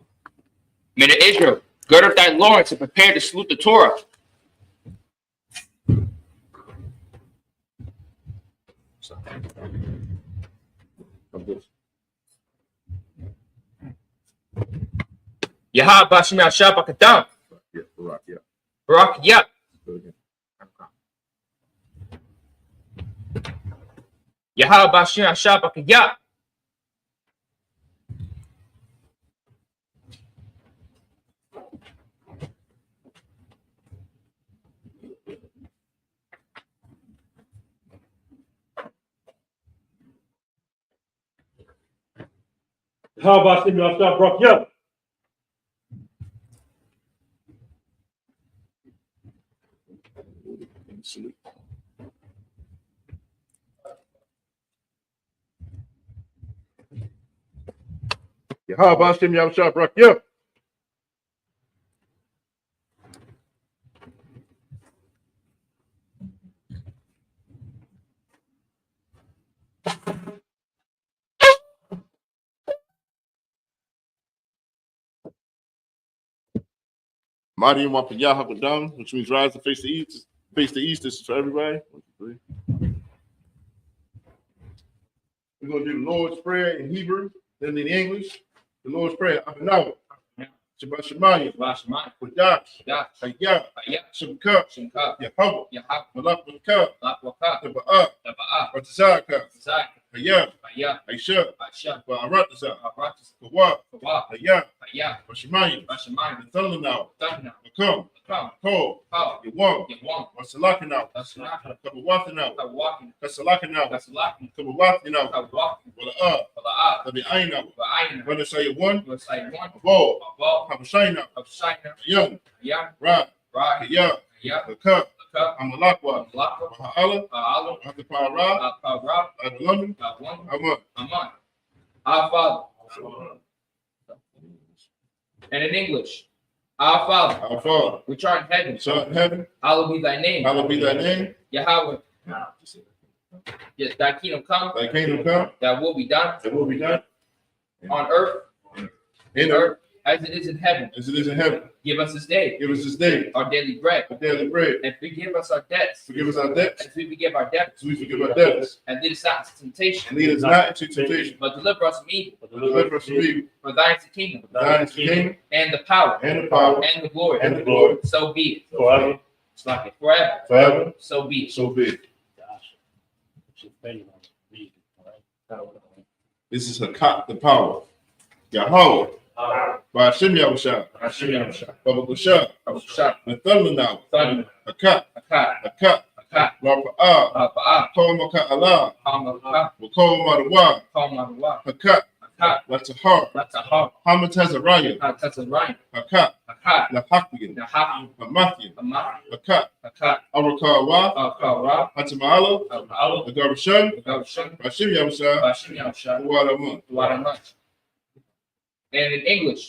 Men of Israel, gird up thy loins and prepare to salute the Torah. Yahab Bashim Yashab Akadam. Yeah, Barak, yeah. Barak, yeah. Yahab Bashim Yashab Akadam. How about him? I'll start Brock. Yeah. How about him? Y'all shop rock. Yeah. Mighty and Wapayah Hakadam, which means rise and face the east. Face the east. This is for everybody. 1, 2, 3. We're going to do the Lord's Prayer in Hebrew. Then in English, the Lord's Prayer. Abanawa. Shabbat Shemayim. Kodash. Hayah. Shabbat. Yahweh. Malak Malka. Taba'ah. Ratazaka. Hayah. Aisha. Ba'aratazah. Kawah. Hayah. Shemayim. The thunder now. Come. Call. Yawam. Wasalakanaw. Kabawatanaw. Kasalakanaw. Kabawatanaw. Wala'ah. Tabi'aynaw. Whether say one. Ball. Habashayna. Young. Ra. Hayah. The cup. Amalakwa. Maha'ala. Hakapara. Adalanu. Aman. Our Father. And in English, our Father, which art in heaven, hallowed be thy name. Yahweh. Yes, thy kingdom come. Thy will be done. On earth. In earth. As it is in heaven. Give us this day. Our daily bread. And forgive us our debts. As we forgive our debtors. And lead us not into temptation. But deliver us from evil. For thine is the kingdom. And the power. And the glory. So be it. Forever. It's like it. Forever. So be it. This is Hakat, the power. Yahweh. Ba'ashem Yahushua. Baba Gusha. Nathalanaw. Hakat. Rafa'ah. Kol Makat Allah. Wakol Madawa. Hakat. Latahar. Hamatazariah. Hakat. Lahakian. Hamathian. Hakat. Arakawa. Hatamala. Agarashan. Ba'ashem Yahushua. Wadamun. And in English,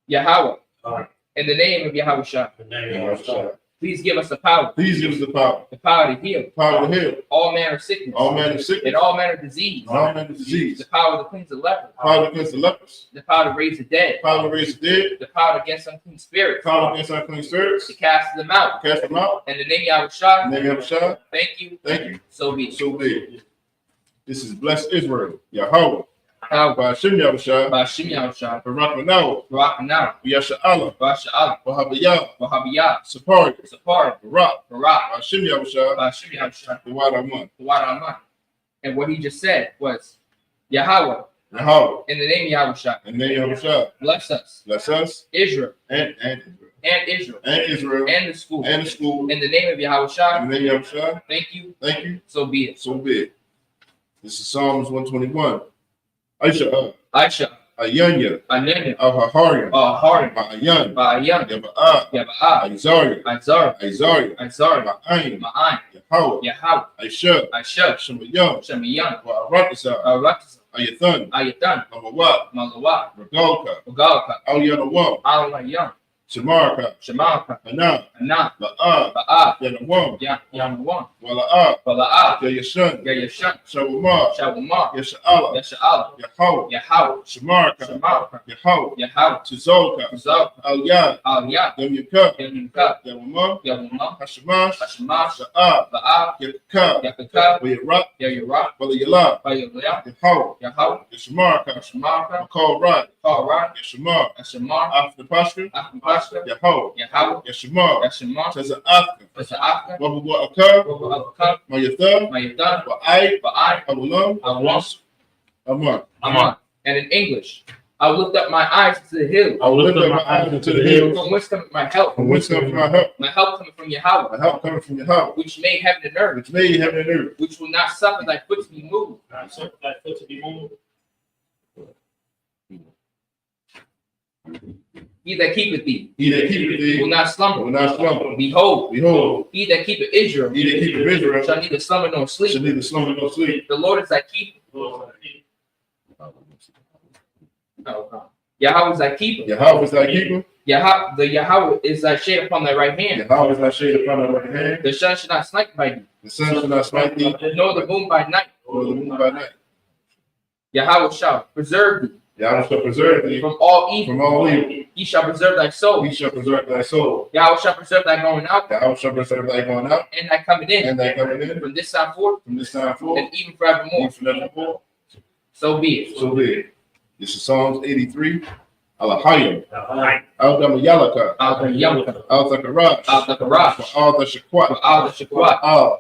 Yahweh, in the name of Yahushua, please give us the power. The power to heal. All manner of sickness. And all manner of disease. The power to cleanse the lepers. The power to raise the dead. The power against unclean spirits. To cast them out. In the name of Yahushua. Thank you. So be it. This is blessed Israel. Yahweh. Ba'ashem Yahushua. Barakanaw. Yasha'ala. Wahabiyah. Sapari. Barak. Ba'ashem Yahushua. Wadamun. And what he just said was, Yahweh, in the name of Yahushua, bless us, Israel, and Israel, and the school, in the name of Yahushua. Thank you. So be it. This is Psalms 121. Aisha. Ayanya, Al-Haharian. Ba'ayan. Yaba'ah, Azariah. Ma'ayin. Yahweh. Aisha. Shemayan. Wa'aratazah. Ayathan. Malawat. Regalka. Al-Yanawam. Shemarka. Anah. Ba'ah. Yanawam. Wala'ah. Yayashan. Shawamar. Yasha'ala. Yahweh. Shemarka. Yahweh. Tizolka. Al-Yad. Yamyuka. Yawamah. Hashemash. Ba'ah. Yakaka. Yayarak. Balayala. Yahweh. Yashemarka. Makol Rat. Yashamar. After Pashka. Yahweh. Yashemar. Teza Afka. Wabu Akar. Mayatha. Wa'ai. Awalam. Aman. And in English, I will lift up my eyes to the hills. From whence cometh my help? My help coming from Yahweh. Which made heaven and earth. Which will not suffer thy foot to be moved. He that keepeth thee will not slumber. Behold, he that keepeth Israel shall neither slumber nor sleep. The Lord is thy keeper. Yahweh is thy keeper. The Yahweh is thy shade upon thy right hand. The sun shall not smite by thee. Nor the moon by night. Yahweh shall preserve thee. From all evil. He shall preserve thy soul. Yahweh shall preserve thy going out. And thy coming in. From this time forth. And even forevermore. So be it. This is Psalms 83. Alahayim. Alahayim. Al-Dama Yalaka. Al-Yamka. Al-Takarash. Al-Takarash. Al-Tashakwat. Al-Shakwat.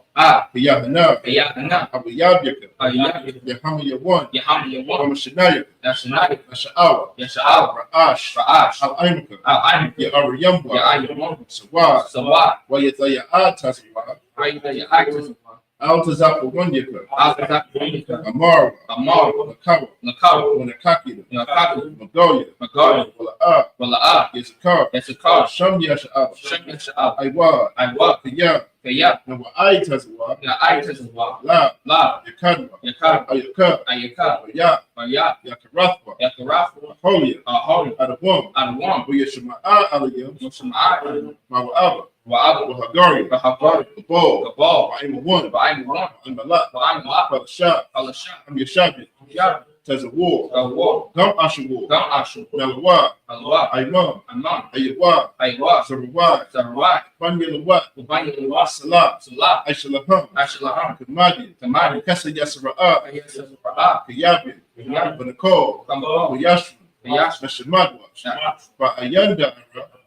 Yahana. Yahana. Abu Yabyaka. Al-Yabika. Yahama Yawan. Yahamya. Ramashanaya. Yashanaya. Asha'awa. Yasha'awa. Ra'ash. Ra'ash. Al-Aimaka. Al-Aimka. Ya'ariyamba. Ya'ayamon. Sawad. Sawad. Wayataya'at Tasawad. Ra'ayataya'at. Al-Tazapawanyaka. Al-Tazapawanyaka. Amara. Amara. Lakawa. Lakawa. Wanakakida. Nakakida. Magoya. Magoya. Wala'ah. Wala'ah. Yisakar. Yasakar. Sham Yasha'awa. Shem Yasha'aw. Aiwad. Aiwad. Kiyah. Kaya. Nawa'ai Tasawad. Ya'ayatazawad. La. La. Yakadwa. Yakar. Ayaka. Ayaka. Ya. Maya. Yakarathwa. Yakarafu. Hoya. Aholi. Adawam. Adawam. Uyashama'a Aliyam. Mushma'ah. Mawa'aba. Wa'abu. Wahagari. Bahagari. Gabal. Gabal. Wa'imawan. Ba'aymuwan. Wa'imala. Ba'aymulah. Falashah. Alasha. I'm Yashabi. Yab. Tazawar. Gawar. Gam Ashawar. Gam Ashu. Nalawa. Alwa. Aimam. Amam. Ayawa. Aywa. Sarawai. Sarawai. Banyalawa. Ubayyawa. Salah. Salah. Aishalaham. Ashalaham. Kamadi. Tamari. Kasa Yasra'a. Ayasara'ah. Kayabi. Yab. Banakol. Kambao. Uyashru. Yash. Nashamadwa. Sha'af. Ba'ayanda.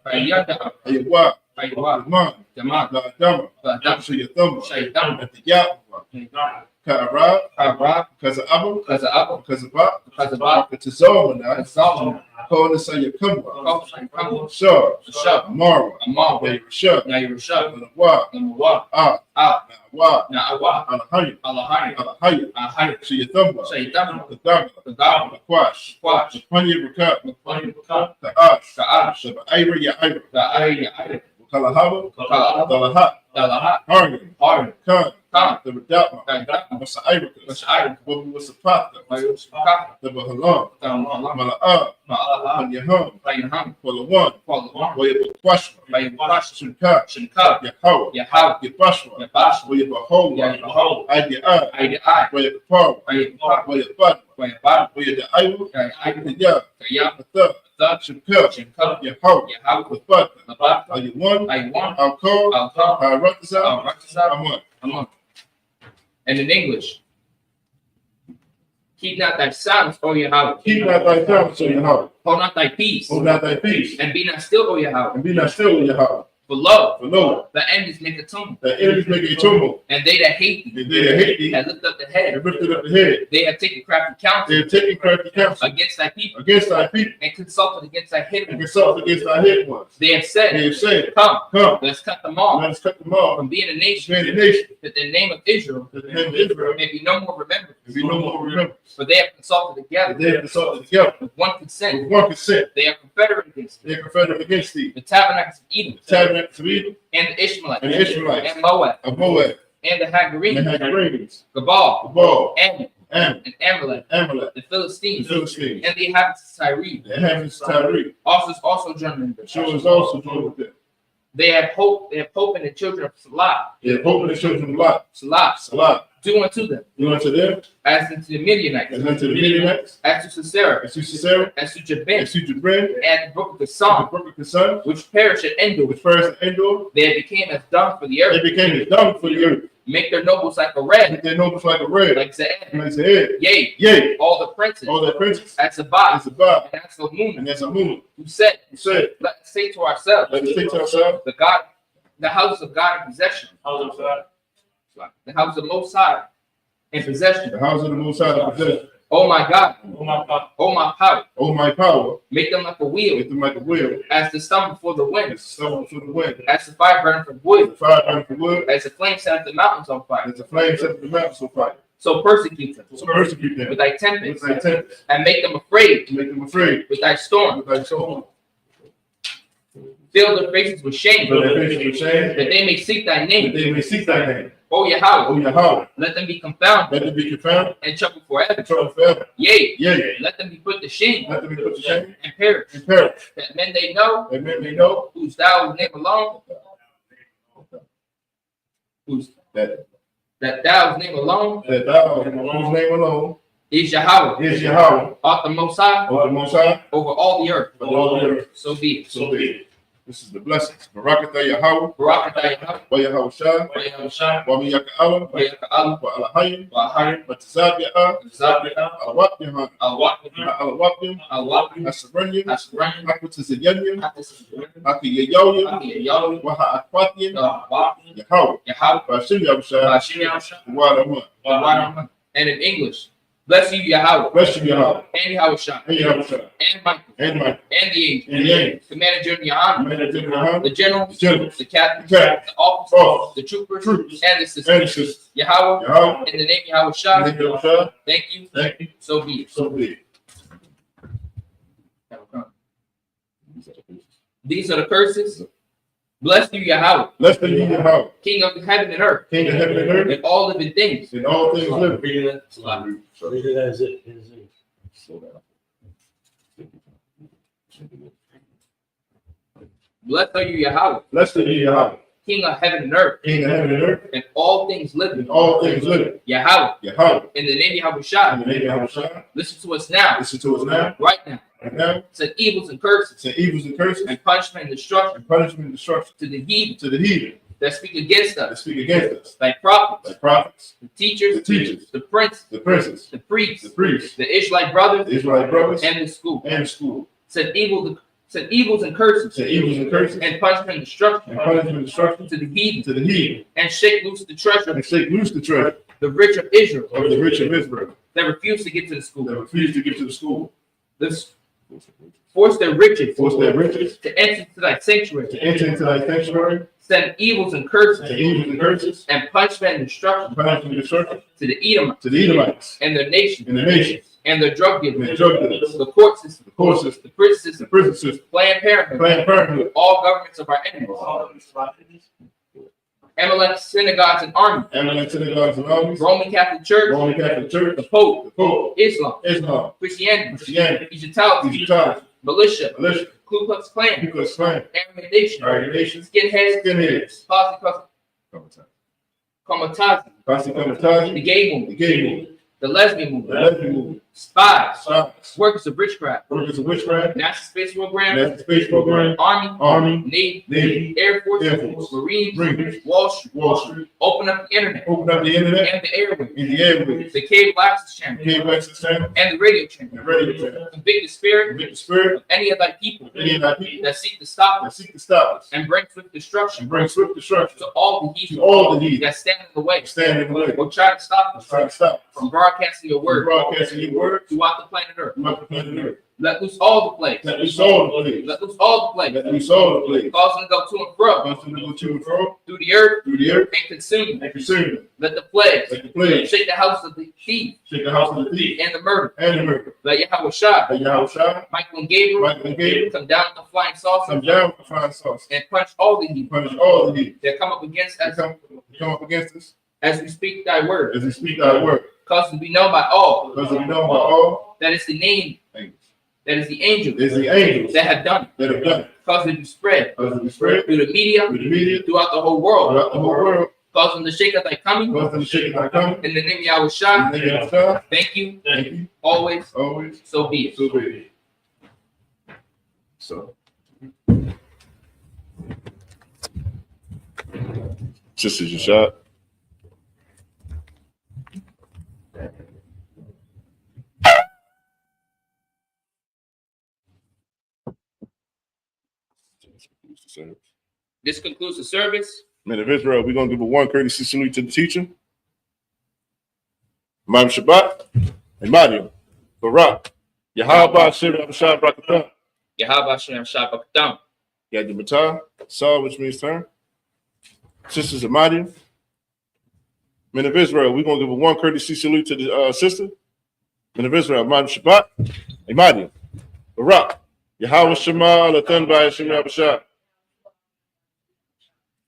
Ayada. Ayawa. Aywa. Iman. Tamar. La Adama. Ba'adam. Shayathamba. Shaitan. Atiyatwa. Ka'ara. Kabra. Kaza Abu. Kaza Abu. Kazaba. Kazaba. Katazomana. Kazalman. Kona Sayakamba. Kawshan. Kambo. Shah. Shah. Amara. Amar. Yairashah. Nairusha. Wa. Namawa. Ah. Ah. Wa. Na'awa. Alahaya. Alahai. Alahaya. Ahai. Shayathamba. Shaitan. Kadaga. Kagab. Kwash. Kwash. Panya Raka. Mukwan. Mukwan. Ka'ash. Ka'ash. Shaba Ira Ya'ira. Ka'ai. Ka'ai. Kalahaba. Kalahaba. Dalahat. Dalahat. Hargan. Hargan. Khan. Khan. The Radatma. Kagab. Masa Irikas. Mash'ai. Wabu Wasapata. Mayusukak. The Bahalam. Tamala. Mala'ah. Ma'alaha. Panyaham. Bayaham. Palawan. Kwalawan. Wayabakwashma. Baywash. Shunka. Shinka. Yahawa. Yahaw. Yabashma. Yabash. Wayabahowa. Yabaho. Ide'a. Aidai. Wayakapar. Baywa. Wayabad. Bayabad. Wayadaiwa. Kaya. Ya. Kaya. Atha. Thug. Shunka. Shinka. Yahawa. Yahaw. Wabad. Labat. Ayuwan. Aywan. Alkor. Alka. Haratza. Al-Rakasa. Amun. Amon. And in English, keep not thy silence, O Yahweh. Keep not thy silence, O Yahweh. Hold not thy peace, Hold not thy peace. and be not still, O Yahweh. And be not still, O Yahweh. For lo, For lo, the enemies make a tumult, the enemies make a tumult. and they that hate thee And they that hate thee have lifted up the have head. lifted up the head. They have taken crafty They counsel have taken crafty counsel against thy people, against thy people and consulted against thy and hidden ones. consulted against thy hid ones. They have They said, have said, Come, Come, let's cut them off let us cut them off from being a nation, from the nation, that the name of Israel that the name of Israel may be no more remembered. and be no more remembered. For they have consulted That together they have consulted together with one consent. with one consent. They are confederate against thee. They are confederate against thee. The tabernacles of Edom, The tabernacles of Edom and the Ishmaelites, and the Ishmaelites and Moab, of Moab and the and the Hagarenes, Hagarenes, Gabal, Gabal, Ammon, Ammon, and Amalek, Amalek, the the Philistines, Philistines, and the inhabitants of Tyre. the inhabitants of Tyre. Also joined in Sure them. is also joined with them. They have hope in the children of Salah. They have hope in the children of Lot. Salah, Salah. do unto them, Do unto them, as unto the Midianites, as unto the Midianites, as to Sisera, as to Sisera, as to Jabin, as to Jabrin, and the brook of the the Son, brook of the sun, which perished at Endor. which first and Endor, They became as dung for the they earth. became as dung for the earth. Make their nobles like a red, Make their nobles like a red, like Ze'ed. like the head. Yea, Yea, all the princes, all their princes, at Sabbath, as a bar, and as Salmon, and as a moon, who said, who said, let us say to ourselves, let us take to ourselves the houses of God in possession, How's that? the house of the Most High in possession. the house of the Most High to possess. Oh my God, Oh my God. oh my power, Oh, my power, make them like a wheel, make them like a wheel, as the sun before the as wind, the sun for the wind, as the fire burning from as wood, the fire burning for wood, as the flame set the mountains on fire. as the flame set the mountains on fire. So persecute them So persecute them with thy with tempest, thy tempest, and make them afraid to make them afraid with thy storm. with thy soul. Fill their faces with shame, So their faces with shame, that they may seek thy that name. they may seek thy name. O Yahweh, O Yahweh, let them be confounded let them be confounded and troubled forever. and troubled forever. Yea, Yea, let them be put to shame let them be put to shame and perish, and perish, that men they know that men may know whose thou name alone, that thou's name alone thou, whose name alone is Yahweh, is Yahweh, art the Most High over the Most High, over all the earth. over all the earth. So be it. So be it. This is the blessings. Barakatah Yahweh. Barakatah Yahweh. Wa Yahweh Shah. Wa Yahweh Shah. Wa Miyaka Allah. Wa Yaka Allah. Wa Alahayim. Wa Ahayim. Wa Tazabiah. Zabiah. Alawat Yahan. Al-Waqim. Alawapim. Al-Waqim. Asaranyim. Asranyim. Akutazayanyim. Akasranyim. Akiyayoyim. Akiyayoyim. Wa Ha'akwatiyim. Waqim. Yahweh. Yahweh. Bashim Yahweh Bashim Yahweh. Wa Rahman. Wa Rahman. And in English, bless you, Yahweh. Bashim Yahweh. And Yahweh Shah. And Yahweh Shah. And Michael. And Michael. And the angels. And the angels. Commander General Yahan. The generals. The generals. The captains. The captains. The officers. Officers. The troopers. Troopers. And the sisters. And the sisters. Yahweh. Yahweh. In the name of Yahweh Shah. In the name of Yahweh. Thank you. Thank you. So be it. So be it. These are the curses. Bless you, Yahweh, Blessed be Yahweh, King of heaven and earth, King of heaven and earth, and all living things. and all things living. Read it as it is. Blessed are you, Yahweh, Blessed be Yahweh, King of heaven and earth, King of heaven and earth, and all things living. and all things living. Yahweh, Yahweh, in the name of Yahweh in Shah, the name of Yahweh Shah, listen to us now, listen to us now, right now. right now, Send evils and curses, to evils and curses, and punishment and destruction and punishment and destruction to the heathen to the heathen that speak against that us, speak against us, like prophets, like prophets, the teachers, the teachers, the princes, the princes, the priests, the priests, the Israelite brothers, the Israelite brothers, and the school. and the school. Send evils and curses, To evils and curses, and punishment and destruction and punishment and destruction to the heathen, to the heathen, and shake loose the treasure, and shake loose the treasure the rich of Israel, of the rich of Israel that refuse to get to the school. that refuse to get to the school. This force their riches Force their riches to enter into thy sanctuary. to enter into thy sanctuary, Send evils and to curses evils and curses, and punishment and destruction punishment and destruction to the Edomites to the Edomites and their nation and the nations, and their drug and dealers, the drug dealers, the court system, the court system, the prison the system, prison system, Planned Parenthood, Planned Parenthood, all governments of our enemies, Amalek synagogues and armies, Amalek synagogues and armies, Roman Catholic Church, Roman Catholic Church, the Pope, the Pope, Islam, Islam, Christianity, Christianity, Egyptology, Egyptology, militia, militia, Ku Klux Klan, Ku Klux Klan, Aryan Nation, Aryan Nation, Skinheads, skinheads, Komatazi, Posse the Comitazi, gay the movement, gay movement, the lesbian the movement, lesbian movement, spies, science, workers of witchcraft, workers of witchcraft, NASA space program, national space program, Army, Army, Navy, Navy, Air Force, Air Force, Marines, Marines, Wall Street, Wall Street, open up the internet open up the internet and the airwaves, and the airways, the cable access channel cable access channel, and the radio channel. and radio channel, Convict the spirit convict the spirit of any of thy people of any of thy people that seek to stop that us seek to stop us and bring swift destruction and bring swift destruction to all the to heathen all the heathen that stand in the way stand in the way, or try to stop us trying to stop us from broadcasting your from word broadcasting your word throughout the planet Earth. throughout the planet Earth. Let loose all the plagues. Let loose all the plagues. Let loose all the plagues. Let loose all the plagues. Cause them to go to and fro Cause them to go to and fro through the earth through the earth and consume them. and consume them. Let the plagues Like the plagues, shake the house of the thief shake the house of the thief and the murder. and the murder. Let Yahweh Shah, Let Yahweh Shah, Michael and Gabriel Michael and Gabriel come down with the flying saucers come down with the fine sauce and punch all the heathen punish all the heathen that come up against that us come up against us as we speak thy word. as we speak thy word. Cause it to be known by all Because we know by all that it's the name, things. that is the angels There's the angels that have done it. that have done it. Cause it to spread Because we spread through the media through the media throughout the whole world. throughout the whole world. Cause them to shake up thy coming Because them shaking thy coming. in the name of Yahweh Shah. In the name of God. Thank you, Thank you. always, Always. so be it. So be it. So. Sister Jashad. This concludes the service. Men of Israel, we're going to give a one courtesy salute to the teacher. Imam Shabbat, Imadium, Barak, Yahweh, Shira, Abashad, Brakatah, Yahweh Shem Shabbat. Yadi Matah, Saw, which means turn. Sisters Imadium. Men of Israel, we're going to give a one courtesy salute to the sister. Men of Israel, Imam Shabbat, Imadium, Barak, Yahweh Shema, Lathan, Ba'ashim, Abashad.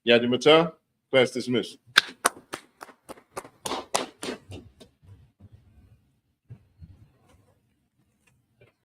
Yadi Matah, class dismissed.